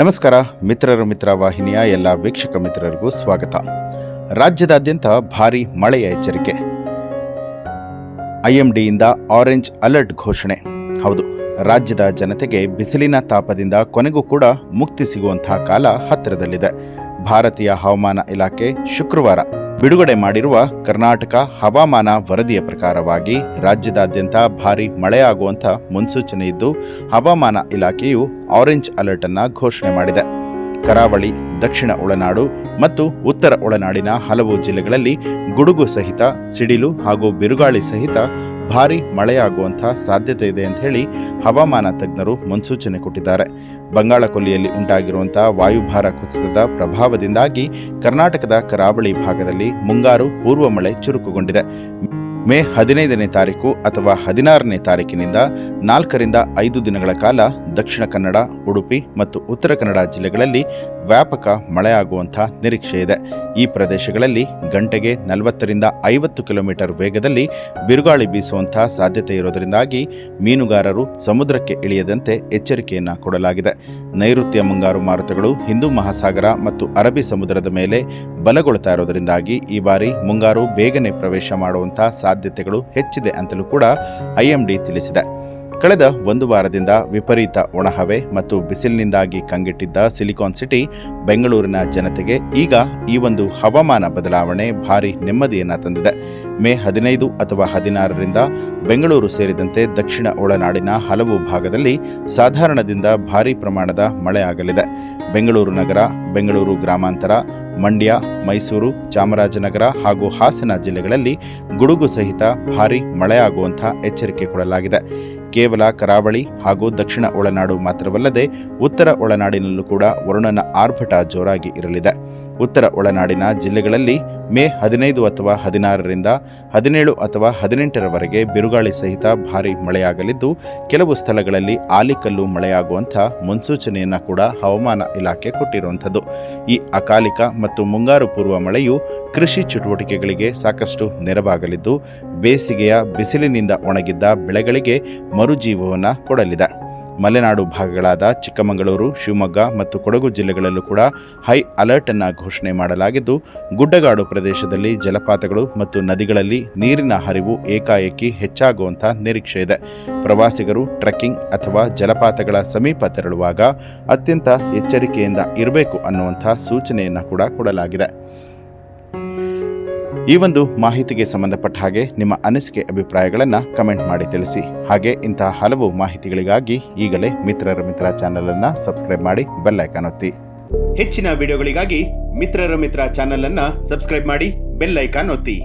ನಮಸ್ಕಾರ ಮಿತ್ರ ವಾಹಿನಿಯ ಎಲ್ಲ ವೀಕ್ಷಕ ಮಿತ್ರರಿಗೂ ಸ್ವಾಗತ. ರಾಜ್ಯದಾದ್ಯಂತ ಭಾರೀ ಮಳೆಯ ಎಚ್ಚರಿಕೆ. ಐಎಂಡಿಯಿಂದ ಆರೆಂಜ್ ಅಲರ್ಟ್ ಘೋಷಣೆ. ಹೌದು, ರಾಜ್ಯದ ಜನತೆಗೆ ಬಿಸಿಲಿನ ತಾಪದಿಂದ ಕೊನೆಗೂ ಕೂಡ ಮುಕ್ತಿ ಸಿಗುವಂತಹ ಕಾಲ ಹತ್ತಿರದಲ್ಲಿದೆ. ಭಾರತೀಯ ಹವಾಮಾನ ಇಲಾಖೆ ಶುಕ್ರವಾರ ಬಿಡುಗಡೆ ಮಾಡಿರುವ ಕರ್ನಾಟಕ ಹವಾಮಾನ ವರದಿಯ ಪ್ರಕಾರವಾಗಿ ರಾಜ್ಯದಾದ್ಯಂತ ಭಾರೀ ಮಳೆಯಾಗುವಂಥ ಮುನ್ಸೂಚನೆ ಇದ್ದು, ಹವಾಮಾನ ಇಲಾಖೆಯು ಆರೆಂಜ್ ಅಲರ್ಟ್ ಅನ್ನು ಘೋಷಣೆ ಮಾಡಿದೆ. ಕರಾವಳಿ, ದಕ್ಷಿಣ ಒಳನಾಡು ಮತ್ತು ಉತ್ತರ ಒಳನಾಡಿನ ಹಲವು ಜಿಲ್ಲೆಗಳಲ್ಲಿ ಗುಡುಗು ಸಹಿತ ಸಿಡಿಲು ಹಾಗೂ ಬಿರುಗಾಳಿ ಸಹಿತ ಭಾರೀ ಮಳೆಯಾಗುವಂತಹ ಸಾಧ್ಯತೆ ಇದೆ ಅಂತ ಹೇಳಿ ಹವಾಮಾನ ತಜ್ಞರು ಮುನ್ಸೂಚನೆ ಕೊಟ್ಟಿದ್ದಾರೆ. ಬಂಗಾಳಕೊಲ್ಲಿಯಲ್ಲಿ ಉಂಟಾಗಿರುವಂತಹ ವಾಯುಭಾರ ಕುಸಿತದ ಪ್ರಭಾವದಿಂದಾಗಿ ಕರ್ನಾಟಕದ ಕರಾವಳಿ ಭಾಗದಲ್ಲಿ ಮುಂಗಾರು ಪೂರ್ವ ಮಳೆ ಚುರುಕುಗೊಂಡಿದೆ. ಮೇ 15ನೇ ತಾರೀಕು ಅಥವಾ 16ನೇ ತಾರೀಕಿನಿಂದ 4ರಿಂದ 5 ದಿನಗಳ ಕಾಲ ದಕ್ಷಿಣ ಕನ್ನಡ, ಉಡುಪಿ ಮತ್ತು ಉತ್ತರ ಕನ್ನಡ ಜಿಲ್ಲೆಗಳಲ್ಲಿ ವ್ಯಾಪಕ ಮಳೆಯಾಗುವಂಥ ನಿರೀಕ್ಷೆ ಇದೆ. ಈ ಪ್ರದೇಶಗಳಲ್ಲಿ ಗಂಟೆಗೆ 40ರಿಂದ 50 ಕಿಲೋಮೀಟರ್ ವೇಗದಲ್ಲಿ ಬಿರುಗಾಳಿ ಬೀಸುವಂಥ ಸಾಧ್ಯತೆ ಇರೋದರಿಂದಾಗಿ ಮೀನುಗಾರರು ಸಮುದ್ರಕ್ಕೆ ಇಳಿಯದಂತೆ ಎಚ್ಚರಿಕೆಯನ್ನು ಕೊಡಲಾಗಿದೆ. ನೈಋತ್ಯ ಮುಂಗಾರು ಮಾರುತಗಳು ಹಿಂದೂ ಮಹಾಸಾಗರ ಮತ್ತು ಅರಬ್ಬಿ ಸಮುದ್ರದ ಮೇಲೆ ಬಲಗೊಳ್ತಾ ಇರೋದರಿಂದಾಗಿ ಈ ಬಾರಿ ಮುಂಗಾರು ಬೇಗನೆ ಪ್ರವೇಶ ಮಾಡುವಂಥ ಸಾಧ್ಯತೆಗಳು ಹೆಚ್ಚಿದೆ ಅಂತಲೂ ಕೂಡ ಐಎಂಡಿ ತಿಳಿಸಿದೆ. ಕಳೆದ ಒಂದು ವಾರದಿಂದ ವಿಪರೀತ ಒಣಹವೆ ಮತ್ತು ಬಿಸಿಲಿನಿಂದಾಗಿ ಕಂಗೆಟ್ಟಿದ್ದ ಸಿಲಿಕಾನ್ ಸಿಟಿ ಬೆಂಗಳೂರಿನ ಜನತೆಗೆ ಈಗ ಈ ಒಂದು ಹವಾಮಾನ ಬದಲಾವಣೆ ಭಾರಿ ನೆಮ್ಮದಿಯನ್ನು ತಂದಿದೆ. ಮೇ 15 ಅಥವಾ 16ರಿಂದ ಬೆಂಗಳೂರು ಸೇರಿದಂತೆ ದಕ್ಷಿಣ ಒಳನಾಡಿನ ಹಲವು ಭಾಗದಲ್ಲಿ ಸಾಧಾರಣದಿಂದ ಭಾರೀ ಪ್ರಮಾಣದ ಮಳೆ ಆಗಲಿದೆ. ಬೆಂಗಳೂರು ನಗರ, ಬೆಂಗಳೂರು ಗ್ರಾಮಾಂತರ, ಮಂಡ್ಯ, ಮೈಸೂರು, ಚಾಮರಾಜನಗರ ಹಾಗೂ ಹಾಸನ ಜಿಲ್ಲೆಗಳಲ್ಲಿ ಗುಡುಗು ಸಹಿತ ಭಾರೀ ಮಳೆಯಾಗುವಂಥ ಎಚ್ಚರಿಕೆ ಕೊಡಲಾಗಿದೆ. ಕೇವಲ ಕರಾವಳಿ ಹಾಗೂ ದಕ್ಷಿಣ ಒಳನಾಡು ಮಾತ್ರವಲ್ಲದೆ ಉತ್ತರ ಒಳನಾಡಿನಲ್ಲೂ ಕೂಡ ವರುಣನ ಆರ್ಭಟ ಜೋರಾಗಿ ಇರಲಿದೆ. ಉತ್ತರ ಒಳನಾಡಿನ ಜಿಲ್ಲೆಗಳಲ್ಲಿ ಮೇ 15 ಅಥವಾ 16ರಿಂದ 17 ಅಥವಾ 18ರವರೆಗೆ ಬಿರುಗಾಳಿ ಸಹಿತ ಭಾರೀ ಮಳೆಯಾಗಲಿದ್ದು, ಕೆಲವು ಸ್ಥಳಗಳಲ್ಲಿ ಆಲಿಕಲ್ಲು ಮಳೆಯಾಗುವಂಥ ಮುನ್ಸೂಚನೆಯನ್ನು ಕೂಡ ಹವಾಮಾನ ಇಲಾಖೆ ಕೊಟ್ಟಿರುವಂಥದ್ದು. ಈ ಅಕಾಲಿಕ ಮತ್ತು ಮುಂಗಾರು ಪೂರ್ವ ಮಳೆಯು ಕೃಷಿ ಚಟುವಟಿಕೆಗಳಿಗೆ ಸಾಕಷ್ಟು ನೆರವಾಗಲಿದ್ದು, ಬೇಸಿಗೆಯ ಬಿಸಿಲಿನಿಂದ ಒಣಗಿದ್ದ ಬೆಳೆಗಳಿಗೆ ಮರುಜೀವವನ್ನು ಕೊಡಲಿದೆ. ಮಲೆನಾಡು ಭಾಗಗಳಾದ ಚಿಕ್ಕಮಗಳೂರು, ಶಿವಮೊಗ್ಗ ಮತ್ತು ಕೊಡಗು ಜಿಲ್ಲೆಗಳಲ್ಲೂ ಕೂಡ ಹೈ ಅಲರ್ಟ್ ಅನ್ನು ಘೋಷಣೆ ಮಾಡಲಾಗಿದ್ದು, ಗುಡ್ಡಗಾಡು ಪ್ರದೇಶದಲ್ಲಿ ಜಲಪಾತಗಳು ಮತ್ತು ನದಿಗಳಲ್ಲಿ ನೀರಿನ ಹರಿವು ಏಕಾಏಕಿ ಹೆಚ್ಚಾಗುವಂಥ ನಿರೀಕ್ಷೆ ಇದೆ. ಪ್ರವಾಸಿಗರು ಟ್ರೆಕ್ಕಿಂಗ್ ಅಥವಾ ಜಲಪಾತಗಳ ಸಮೀಪ ತೆರಳುವಾಗ ಅತ್ಯಂತ ಎಚ್ಚರಿಕೆಯಿಂದ ಇರಬೇಕು ಅನ್ನುವಂಥ ಸೂಚನೆಯನ್ನು ಕೂಡ ಕೊಡಲಾಗಿದೆ. ಈ ಒಂದು ಮಾಹಿತಿಗೆ ಸಂಬಂಧಪಟ್ಟ ಹಾಗೆ ನಿಮ್ಮ ಅನಿಸಿಕೆ ಅಭಿಪ್ರಾಯಗಳನ್ನು ಕಮೆಂಟ್ ಮಾಡಿ ತಿಳಿಸಿ. ಹಾಗೆ ಇಂತಹ ಹಲವು ಮಾಹಿತಿಗಳಿಗಾಗಿ ಈಗಲೇ ಮಿತ್ರ ಚಾನೆಲ್ ಅನ್ನು ಸಬ್ಸ್ಕ್ರೈಬ್ ಮಾಡಿ ಬೆಲ್ ಐಕಾನ್ ಒತ್ತಿ. ಹೆಚ್ಚಿನ ವಿಡಿಯೋಗಳಿಗಾಗಿ ಮಿತ್ರ ಚಾನೆಲ್ ಅನ್ನು ಸಬ್ಸ್ಕ್ರೈಬ್ ಮಾಡಿ ಬೆಲ್ ಐಕಾನ್ ಒತ್ತಿ.